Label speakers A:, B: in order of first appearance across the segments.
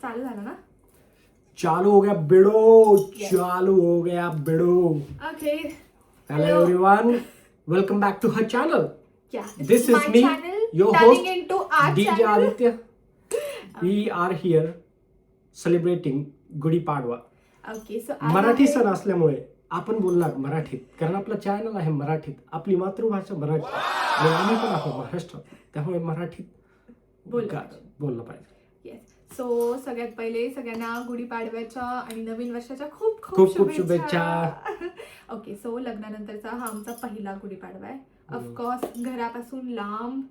A: चालू झालं ना?
B: चालू हो गया बिडो, चालू हो गया video.
A: Okay.
B: Hello everyone, welcome back to her channel.
A: Yeah,
B: This is
A: my
B: me,
A: channel,
B: your
A: turning
B: host,
A: into our
B: DJ
A: channel.
B: Aditya. We are here celebrating Gudi Padwa.
A: Okay, so
B: Marathi सण असल्यामुळे आपण बोलणार मराठीत, कारण आपलं channel आहे मराठीत, आपली मातृभाषा मराठी आणि आम्ही पण आहोत महाराष्ट्रात, त्यामुळे मराठीत बोललं पाहिजे.
A: येस. सो सगळ्यात पहिले सगळ्यांना गुढीपाडव्याच्या आणि नवीन वर्षाच्या खूप
B: खूप
A: खूप
B: शुभेच्छा.
A: ओके, सो लग्नानंतरचा हा आमचा पहिला गुढीपाडवा आहे. ऑफकोर्स घरापासून लांब,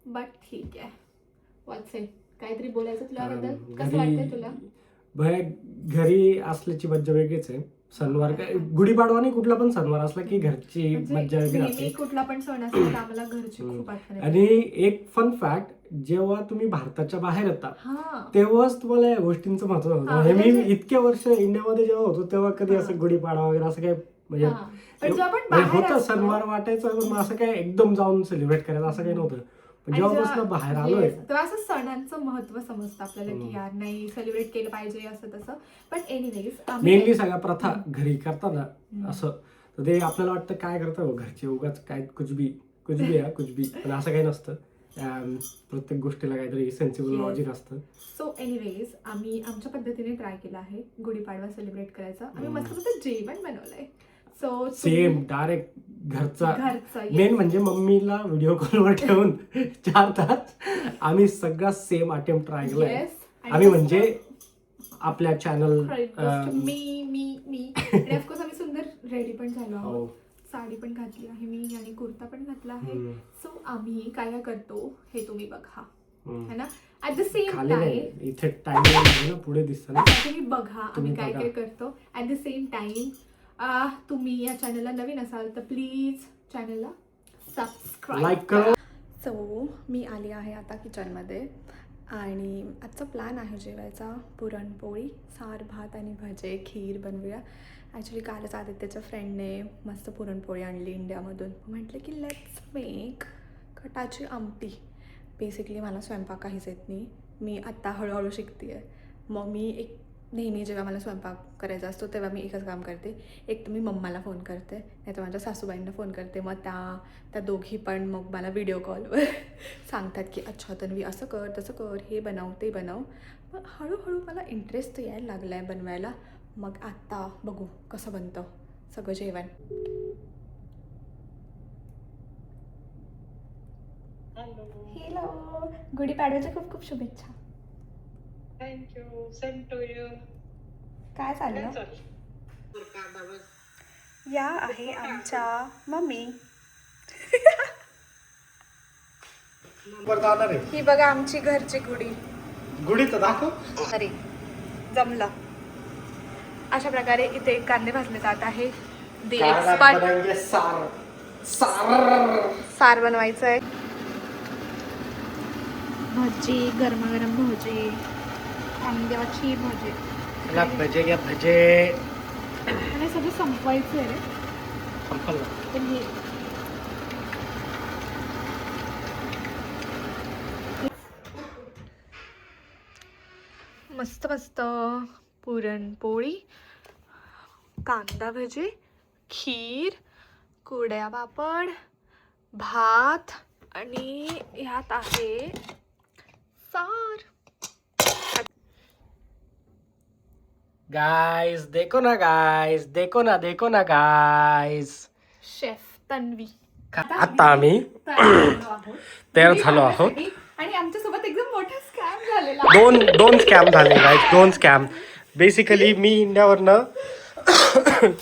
A: बट ठीक आहे. वाटसे काहीतरी बोलायचं तुझ्याबद्दल? कसं वाटतंय तुला?
B: घरी असल्याची मज्जा वेगळीच आहे. सणवार काय गुढीपाडवा नाही, कुठला पण सणवार असला की घरची मज्जा वेगळी राहते.
A: कुठला पण सण असला आम्हाला घरची खूप आठवण येते.
B: आणि एक फन फॅक्ट, जेव्हा तुम्ही भारताच्या बाहेर येता तेव्हाच तुम्हाला या गोष्टींचं महत्व होतं. हे मी इतके वर्ष इंडियामध्ये जेव्हा होतो तेव्हा कधी असं गुढीपाडवा वगैरे असं काय म्हणजे होतं, सणवार वाटायचं, पण असं काय एकदम जाऊन सेलिब्रेट करायचं असं काही नव्हतं. जेव्हापासून बाहेर आलोय
A: तेव्हा असं सणांचं महत्व समजतं आपल्याला की यार नाही सेलिब्रेट केलं पाहिजे असं तसं. पण एनिवेज
B: मेनली सगळ्या प्रथा घरी करतात ना असं, तर ते आपल्याला वाटतं काय करतात घरचे उगाच काय कुछ भी पण असं काही नसतं. प्रत्येक गोष्टीला काहीतरी सेन्सिबल लॉजिक असतं.
A: सो एनिवेज आम्ही आमच्या पद्धतीने ट्राय केला आहे गुढीपाडवा सेलिब्रेट करायचा. आम्ही मस्त जेवण बनवलंय. सो
B: सेम डायरेक्ट घरचा. मेन म्हणजे मम्मीला व्हिडिओ कॉलवर ठेवून 4 तास आम्ही सगळा सेम अटेम्प्ट ट्राय केलाय. आम्ही म्हणजे आपल्या चॅनल मी ऑफकोर्स आम्ही सुंदर रेडी पण झालो आहोत. साडी पण घातली आहे मी आणि कुर्ता पण घातला आहे. सो आम्ही काय करतो हे तुम्ही बघा है ना. ऍट द सेम टाइम इथे टाइम पुढे दिसतं ना,
A: तुम्ही बघा आम्ही काय काय करतो. ऍट द सेम टाइम तुम्ही या चॅनलला नवीन असाल तर प्लीज चॅनलला सबस्क्राईब करा. सो मी आली आहे आता किचनमध्ये आणि आजचा प्लॅन आहे जेवायचा पुरणपोळी, सार भात आणि भजे, खीर बनवूया. ॲक्च्युली कालच आदित्यच्या फ्रेंडने मस्त पुरणपोळी आणली इंडियामधून. म्हटलं की लेट्स मेक कटाची आमटी. बेसिकली मला स्वयंपाक काहीच येत नाही, मी आत्ता हळूहळू शिकते आहे. मग मी नेहमी जेव्हा मला स्वयंपाक करायचा असतो तेव्हा मी एकच काम करते, एक तर मी मम्माला फोन करते, नाही तर माझ्या सासूबाईंना फोन करते. मग त्या दोघी पण मग मला व्हिडिओ कॉलवर सांगतात की अच्छा तन्वी असं कर तसं कर, हे बनव ते बनव. मग हळूहळू मला इंटरेस्ट यायला लागला आहे बनवायला. मग आत्ता बघू कसं बनतं सगळं जेवण. हॅलो, गुढीपाडव्याच्या खूप खूप शुभेच्छा.
C: Thank you, same to you.
A: काय चाललं? या आहे आमच्या मम्मी. ही बघा आमची घरची गुढी तर दाखव. अरे जमलं. अशा प्रकारे इथे कांदे भाजले जात आहे. सार बनवायचं आहे. भजी, गरमागरम भजी, कांद्याची भजी,
B: भजे घ्या भजे.
A: आणि सगळं संपवायचं आहे रे. मस्त मस्त पुरणपोळी, कांदा भजी, खीर, कुरड्या पापड, भात आणि ह्यात आहे सार.
B: गाइस देखो ना गाइस.
A: शेफ तन्वी.
B: आता आम्ही तयार झालो आहोत
A: आणि आमच्यासोबत एकदम मोठा स्कॅम झालेला.
B: दोन स्कॅम झाले गाइस, 2 स्कॅम. बेसिकली मी इंडियावरनं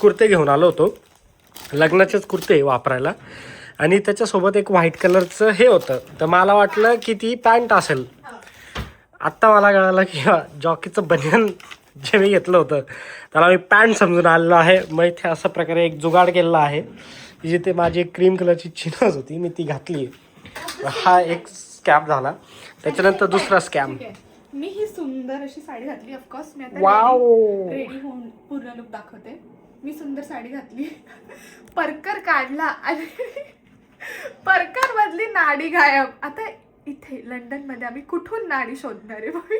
B: कुर्ते घेऊन आलो होतो, लग्नाचेच कुर्ते वापरायला, आणि त्याच्यासोबत एक व्हाईट कलरचं हे होतं. तर मला वाटलं की ती पॅन्ट असेल. आत्ता मला कळालं की जॉकीचं बनियन जे मी घेतलं होतं त्याला मी पॅन्ट समजून आलेलो आहे. मग इथे अशा प्रकारे एक जुगाड केलेला आहे, जिथे माझी एक क्रीम कलरची चिन्हच होती, मी ती घातली. हा एक स्कॅम झाला. त्याच्यानंतर दुसरा स्कॅम,
A: मी ही सुंदर अशी साडी घातली. ऑफकोर्स मी आता रेडी होऊन पूर्ण लुक दाखवते. मी सुंदर साडी घातली, परकर काढला आणि परकर मधली नाडी गायब. आता इथे लंडनमध्ये आम्ही कुठून नाणी शोधणार आहे. मग मी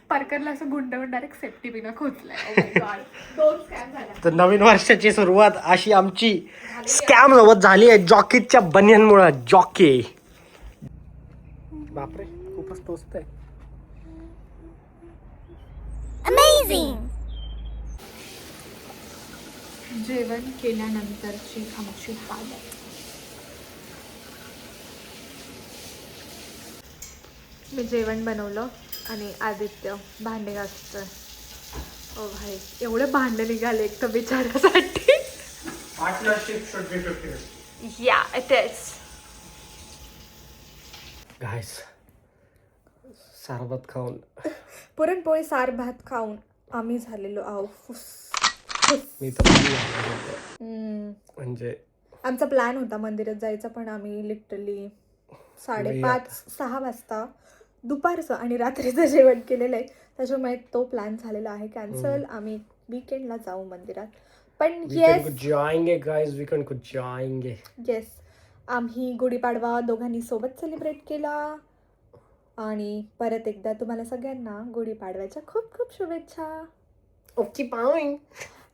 A: पार्करला असं गुंडावून डायरेक्ट सेफ्टी पिना खोचलाय. 2 स्कॅम झाल्या.
B: तर नवीन वर्षाची सुरुवात अशी आमची स्कॅम सोबत झाली आहे जॉकीच्या बनियनमुळे. जॉकी बापरे खूपच टोचत आहे.
A: जेवण केल्यानंतरची आमची हालत. मी जेवण बनवलं आणि आदित्य भांडे घासतोय. ओ भाई एवढे भांडे निघाले एक तर बिचाऱ्यासाठी. या इट इज.
B: गाईस सारभात खाऊन
A: पुरणपोळी सार भात खाऊन आम्ही झालेलो आहो फुस.
B: मी तर म्हणजे
A: आमचा प्लॅन होता मंदिरात जायचा, पण आम्ही लिटरली 5:30-6 वाजता दुपारचं आणि रात्रीचं जेवण केलेलं आहे. त्याच्यामुळे तो प्लॅन झालेला आहे कॅन्सल. आम्ही वीकेंडला जाऊ मंदिरात. पण येस आम्ही गुढीपाडवा दोघांनी सोबत सेलिब्रेट केला. आणि परत एकदा तुम्हाला सगळ्यांना गुढीपाडव्याच्या खूप खूप शुभेच्छा.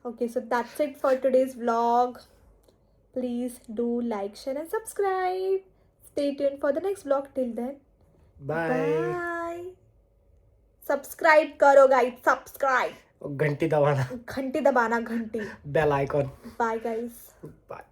A: Okay, so that's it for today's vlog. Please do like, share and subscribe. Stay tuned for the next vlog. Till then, bye. Subscribe karo guys, subscribe.
B: घंटी दबाना,
A: घंटी दबाना, घंटी.
B: Bell icon.
A: Bye guys.
B: Bye.